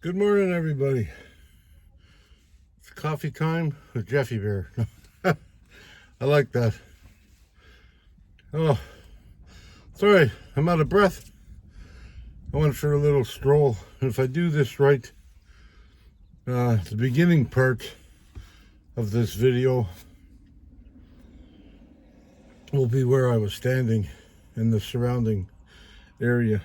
Good morning, everybody. It's coffee time with Jeffie Bear. I like that. Oh, sorry, I'm out of breath. I went for a little stroll. If I do this right, the beginning part of this video will be where I was standing in the surrounding area.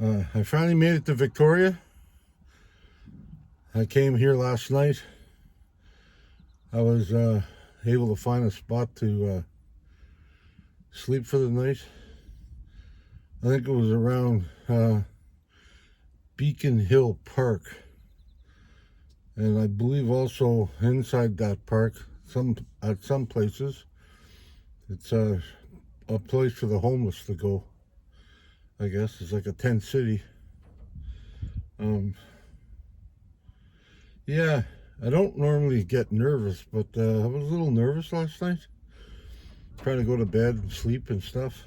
I finally made it to Victoria. I came here last night. I was able to find a spot to sleep for the night. I think it was around Beacon Hill Park, and I believe also inside that park, at some places, it's a place for the homeless to go. I guess it's like a tent city. Yeah, I don't normally get nervous, but I was a little nervous last night, trying to go to bed and sleep and stuff.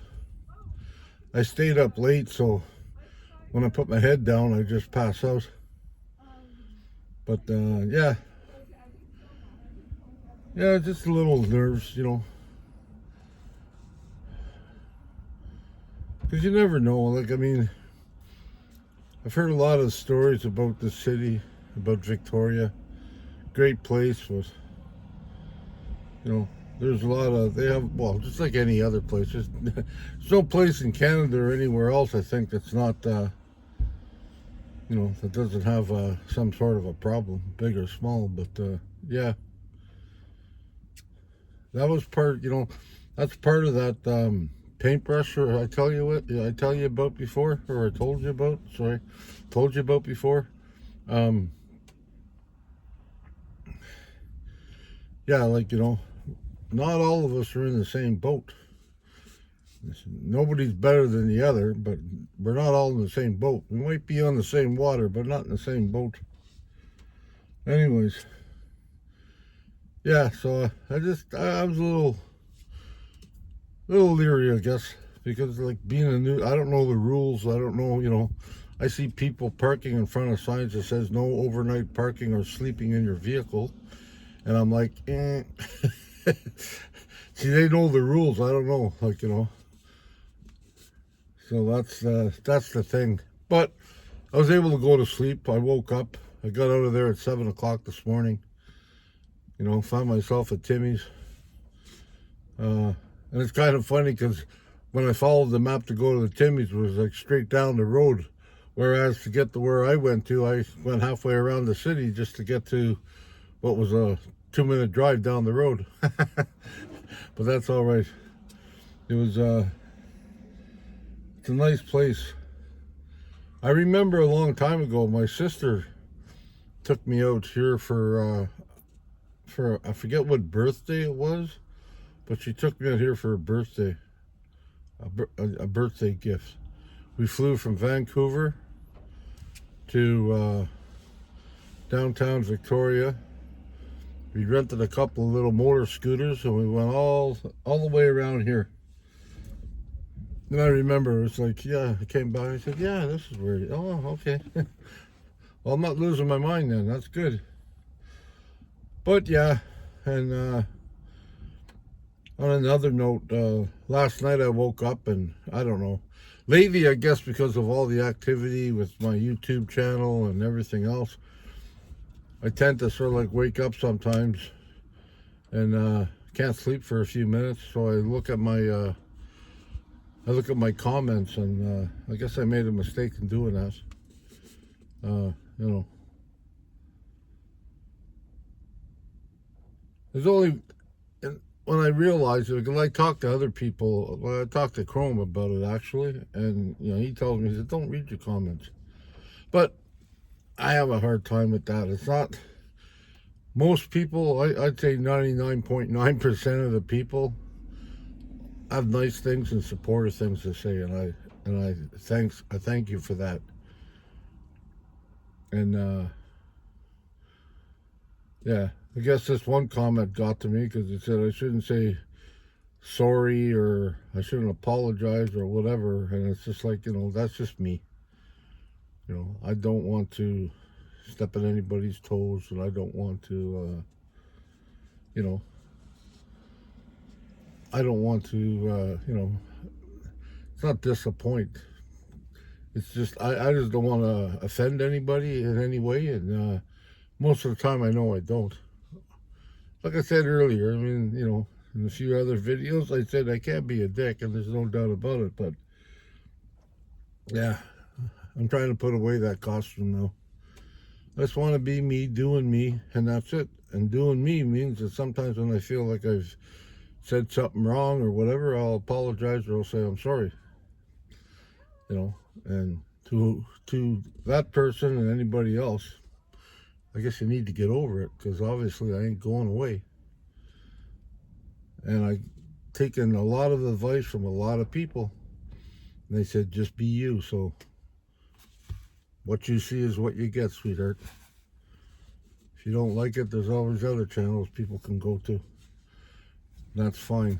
I stayed up late, so when I put my head down, I just pass out. But yeah, just a little nerves, because you never know. Like, I mean, I've heard a lot of stories about the city, about Victoria. Great place, but there's a lot of, they have, well, just like any other place. There's no place in Canada or anywhere else, I think, that's not, that doesn't have some sort of a problem, big or small. But yeah, that was that's part of that paintbrush, or I tell you about before, or I told you about. Sorry, told you about before. Yeah, like not all of us are in the same boat. Nobody's better than the other, but we're not all in the same boat. We might be on the same water, but not in the same boat. Anyways, yeah. So I was a little leery, I guess, because like being I don't know the rules. I don't know, I see people parking in front of signs that says no overnight parking or sleeping in your vehicle, and I'm like, see, they know the rules. I don't know, So that's the thing. But I was able to go to sleep. I woke up. I got out of there at 7 o'clock this morning. Found myself at Timmy's. And it's kind of funny because when I followed the map to go to the Timmy's, it was like straight down the road. Whereas to get to where I went to, I went halfway around the city just to get to what was a 2-minute drive down the road. But that's all right. It was it's a nice place. I remember a long time ago, my sister took me out here for I forget what birthday it was, but she took me out here for a birthday, a birthday gift. We flew from Vancouver to downtown Victoria. We rented a couple of little motor scooters, and we went all the way around here. And I remember it was like, yeah, I came by. I said, yeah, this is where. Oh, okay. Well, I'm not losing my mind then. That's good. But yeah, and on another note, last night I woke up and I don't know. Lately, I guess because of all the activity with my YouTube channel and everything else, I tend to sort of like wake up sometimes and can't sleep for a few minutes. So I look at my comments, and I guess I made a mistake in doing that. There's only, and when I realized it, because I talked to other people, well, I talked to Chrome about it actually, and he told me, he said, don't read your comments. But I have a hard time with that. It's not, most people, I'd say 99.9% of the people have nice things and supportive things to say, and I thank you for that. And yeah, I guess this one comment got to me because it said I shouldn't say sorry or I shouldn't apologize or whatever, and it's just like, that's just me. You know, I don't want to step on anybody's toes, and I don't want to, you know, I don't want to, you know, it's not disappoint. It's just I just don't want to offend anybody in any way, and most of the time I know I don't. Like I said earlier, I mean, you know, in a few other videos, I said I can't be a dick, and there's no doubt about it. But yeah, I'm trying to put away that costume now. I just want to be me, doing me, and that's it. And doing me means that sometimes when I feel like I've said something wrong or whatever, I'll apologize or I'll say I'm sorry. You know, and to that person and anybody else, I guess you need to get over it, because obviously I ain't going away. And I've taken a lot of advice from a lot of people. And they said, just be you. So what you see is what you get, sweetheart. If you don't like it, there's always other channels people can go to. That's fine.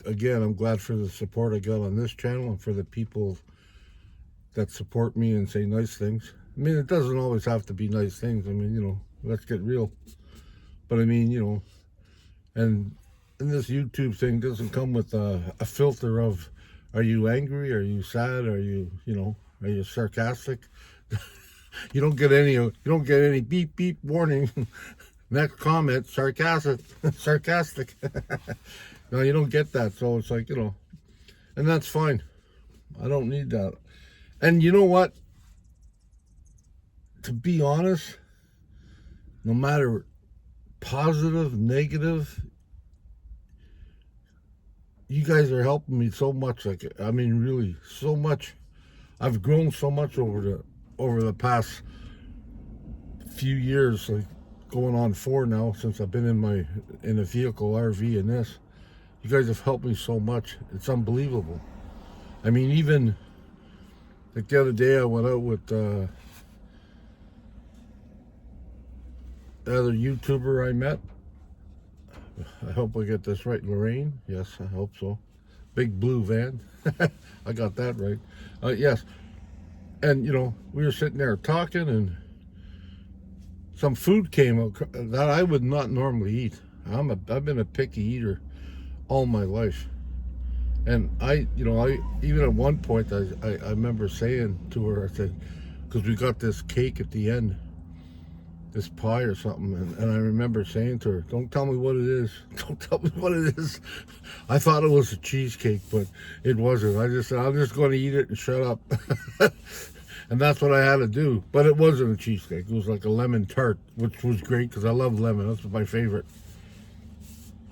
Again, I'm glad for the support I got on this channel and for the people that support me and say nice things. I mean, it doesn't always have to be nice things. I mean, you know, let's get real. But I mean, you know, and this YouTube thing doesn't come with a filter of, are you angry? Are you sad? Are you, you know, are you sarcastic? You don't get any beep beep warning. Next comment, sarcastic. No, you don't get that. So it's like, you know, and that's fine. I don't need that. And you know what? To be honest, no matter positive, negative, you guys are helping me so much. Like, I mean, really, so much. I've grown so much over the past few years, like going on 4 now, since I've been in a vehicle, RV, and this. You guys have helped me so much. It's unbelievable. I mean, even like the other day, I went out with the other YouTuber I met. I hope I get this right. Lorraine? Yes, I hope so. Big blue van. I got that right. Yes. And, you know, we were sitting there talking, and some food came out that I would not normally eat. I've been a picky eater all my life. And I even at one point, I remember saying to her, I said, because we got this cake at the end, this pie or something, and I remember saying to her, don't tell me what it is. Don't tell me what it is. I thought it was a cheesecake, but it wasn't. I just said, I'm just going to eat it and shut up. And that's what I had to do. But it wasn't a cheesecake. It was like a lemon tart, which was great because I love lemon. That's my favorite.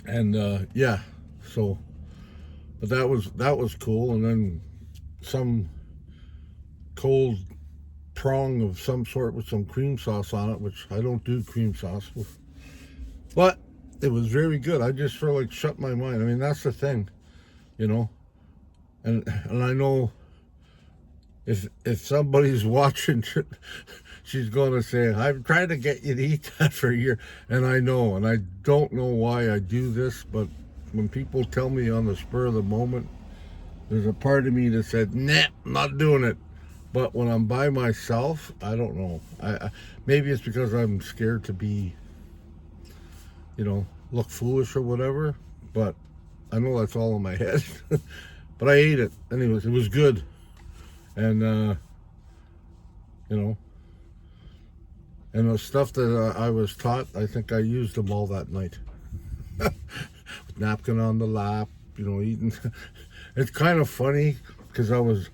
And yeah, so, but that was cool. And then some cold prong of some sort with some cream sauce on it, which I don't do cream sauce. But it was very good. I just sort of like shut my mind. I mean, that's the thing, you know. And I know if somebody's watching, she's going to say, I've tried to get you to eat that for a year. And I know, and I don't know why I do this, but when people tell me on the spur of the moment, there's a part of me that said, nah, I'm not doing it. But when I'm by myself, I don't know. I maybe it's because I'm scared to be, you know, look foolish or whatever. But I know that's all in my head. But I ate it. Anyways, it was good. And, you know, and the stuff that I was taught, I think I used them all that night. With napkin on the lap, you know, eating. It's kind of funny because I was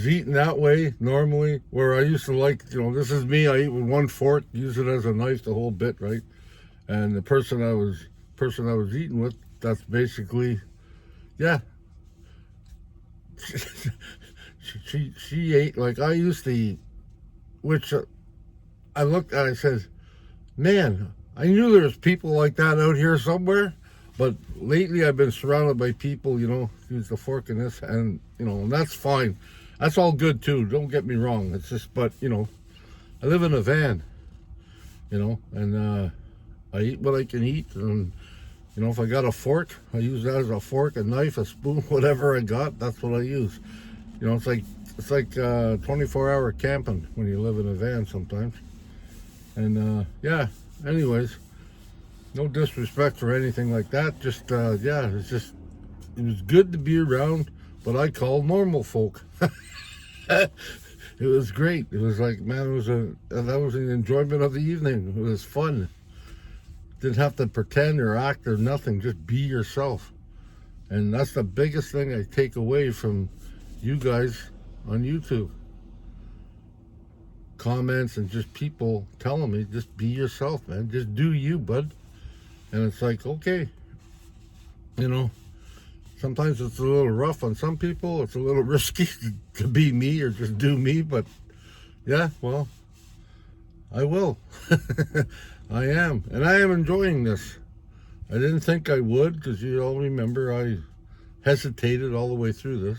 eating that way normally, where I used to like, you know, this is me, I eat with one fork, use it as a knife the whole bit, right? And the person I was eating with, that's basically, yeah. She ate like I used to eat, which I looked at, I said, man, I knew there was people like that out here somewhere, but lately I've been surrounded by people, you know, use the fork in this, and, you know, and that's fine. That's all good too, don't get me wrong. It's just, but, you know, I live in a van, you know, and I eat what I can eat, and You know, if I got a fork, I use that as a fork, a knife, a spoon, whatever I got, that's what I use. You know, it's like 24-hour camping when you live in a van sometimes. And yeah, anyways, no disrespect or anything like that. Just yeah, it was good to be around what I call normal folk. It was great. It was like, man, that was an enjoyment of the evening. It was fun. Didn't have to pretend or act or nothing. Just be yourself. And that's the biggest thing I take away from you guys on YouTube. Comments and just people telling me, just be yourself, man. Just do you, bud. And it's like, okay, you know, sometimes it's a little rough on some people. It's a little risky to be me or just do me. But yeah, well, I will. I am. And I am enjoying this. I didn't think I would, because you all remember I hesitated all the way through this.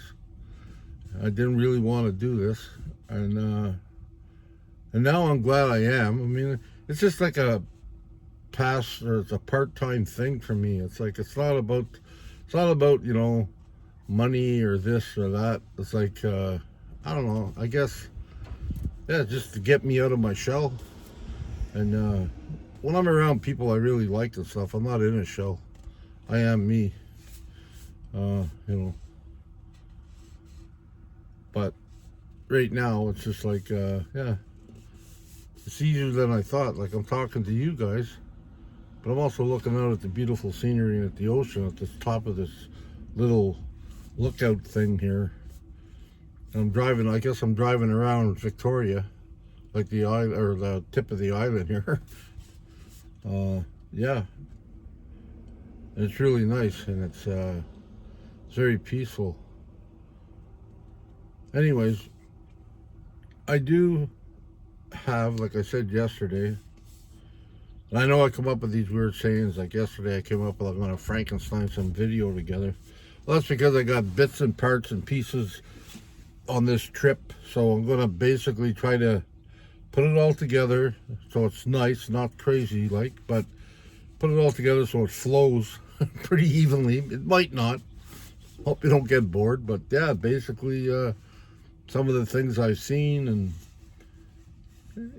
I didn't really want to do this. And now I'm glad I am. I mean, it's just like a it's a part-time thing for me. It's like, it's not about, you know, money or this or that. It's like, I don't know, I guess, yeah, just to get me out of my shell. And when I'm around people I really like and stuff, I'm not in a shell. I am me. You know. But right now, it's just like, yeah, it's easier than I thought. Like, I'm talking to you guys, but I'm also looking out at the beautiful scenery and at the ocean at the top of this little lookout thing here. And I'm driving, I guess I'm driving around Victoria, like the island, or the tip of the island here. Yeah. And it's really nice, and it's very peaceful. Anyways, I do have, like I said yesterday, and I know I come up with these weird sayings, like yesterday I came up with, I'm going to Frankenstein some video together. Well, that's because I got bits and parts and pieces on this trip, so I'm going to basically try to put it all together so it's nice, not crazy like, but put it all together so it flows pretty evenly. It might not. Hope you don't get bored, but yeah, basically some of the things I've seen, and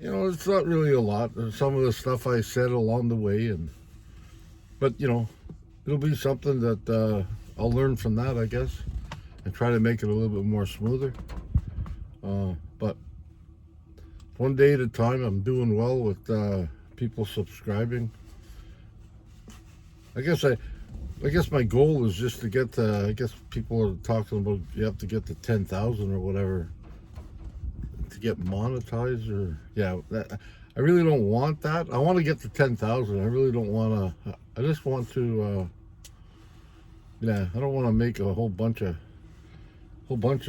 you know, it's not really a lot. There's some of the stuff I said along the way, but you know, it'll be something that I'll learn from that, I guess, and try to make it a little bit more smoother. But one day at a time. I'm doing well with people subscribing. I guess my goal is just to get to, I guess people are talking about you have to get to 10,000 or whatever to get monetized, or yeah, I really don't want that. I want to get to 10,000. I really don't want to, I just want to, yeah, I don't want to make a whole bunch of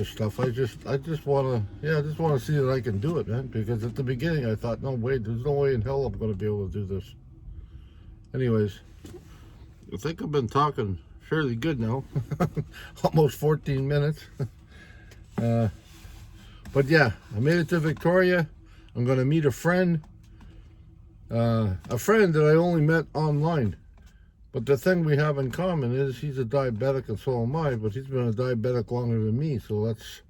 stuff. I just want to, yeah, I just want to see that I can do it, man, because at the beginning I thought, no way, there's no way in hell I'm going to be able to do this. Anyways, I think I've been talking fairly good now. Almost 14 minutes. But yeah, I made it to Victoria. I'm going to meet a friend that I only met online. But the thing we have in common is he's a diabetic and so am I, but he's been a diabetic longer than me. So that's,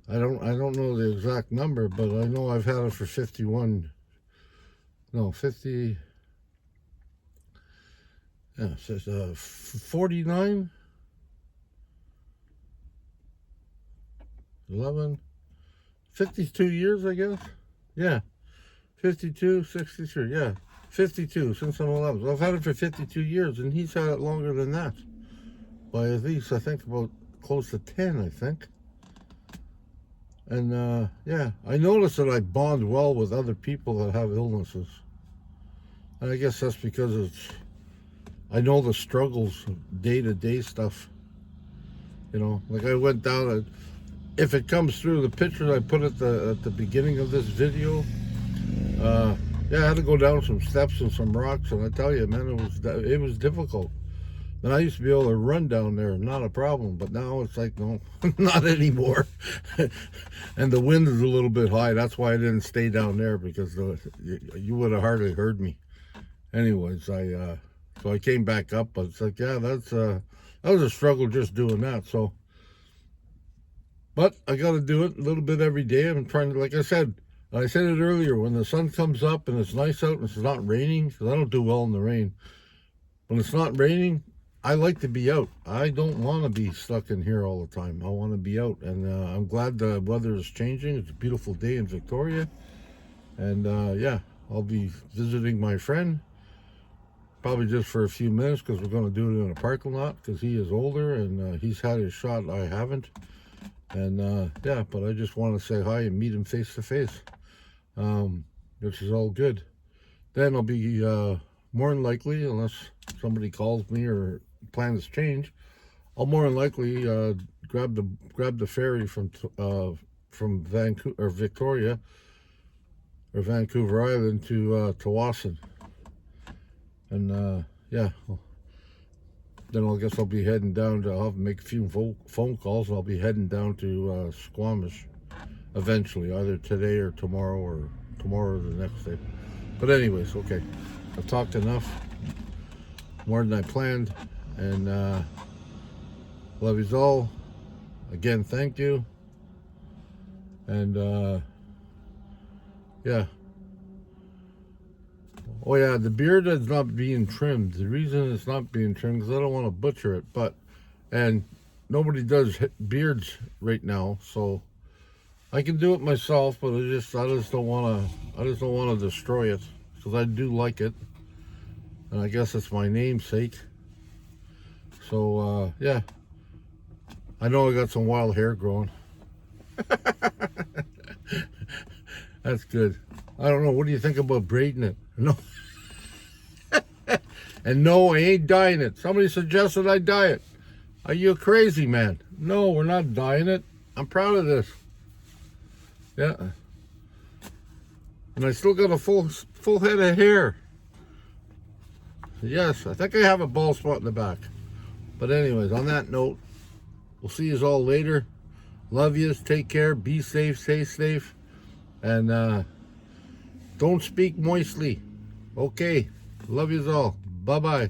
I don't know the exact number, but I know I've had it for 50, yeah, it says 49, 11, 52 years, I guess. Yeah, 52, 63, yeah. 52 since I'm 11. So I've had it for 52 years, and he's had it longer than that. By at least, I think, about close to 10, I think. And, yeah, I noticed that I bond well with other people that have illnesses. And I guess that's because I know the struggles, day-to-day stuff. You know, like I went down, if it comes through, the pictures I put at the beginning of this video, yeah, I had to go down some steps and some rocks, and I tell you, man, it was difficult. And I used to be able to run down there, not a problem, but now it's like, no, not anymore. And the wind is a little bit high. That's why I didn't stay down there, because you would have hardly heard me. Anyways, So I came back up, but it's like, yeah, that was a struggle just doing that. So, but I got to do it a little bit every day. I'm trying to, like I said it earlier, when the sun comes up and it's nice out and it's not raining, because I don't do well in the rain. When it's not raining, I like to be out. I don't want to be stuck in here all the time. I want to be out, and I'm glad the weather is changing. It's a beautiful day in Victoria, and yeah, I'll be visiting my friend, probably just for a few minutes, because we're going to do it in a parking lot, because he is older and he's had his shot. I haven't, and yeah, but I just want to say hi and meet him face to face, which is all good. Then I'll be more than likely, unless somebody calls me or plans change, I'll more than likely grab the ferry from Vancouver or Victoria or Vancouver Island to Tawasin, and yeah, then I guess I'll be heading down to. I'll make a few phone calls, and I'll be heading down to Squamish eventually, either today or tomorrow or the next day. But anyways, okay, I've talked enough, more than I planned, and love yous all. Again, thank you. And yeah. Oh yeah, the beard is not being trimmed. The reason it's not being trimmed is I don't want to butcher it, and nobody does beards right now, so I can do it myself, but I just don't want to destroy it, because I do like it, and I guess it's my namesake. So yeah, I know I got some wild hair growing. That's good. I don't know. What do you think about braiding it? No. And no, I ain't dyeing it. Somebody suggested I dye it. Are you a crazy man? No, we're not dyeing it. I'm proud of this. Yeah. And I still got a full head of hair. Yes, I think I have a bald spot in the back. But anyways, on that note, we'll see you all later. Love yous. Take care. Be safe. Stay safe. And don't speak moistly. Okay. Love yous all. Bye-bye.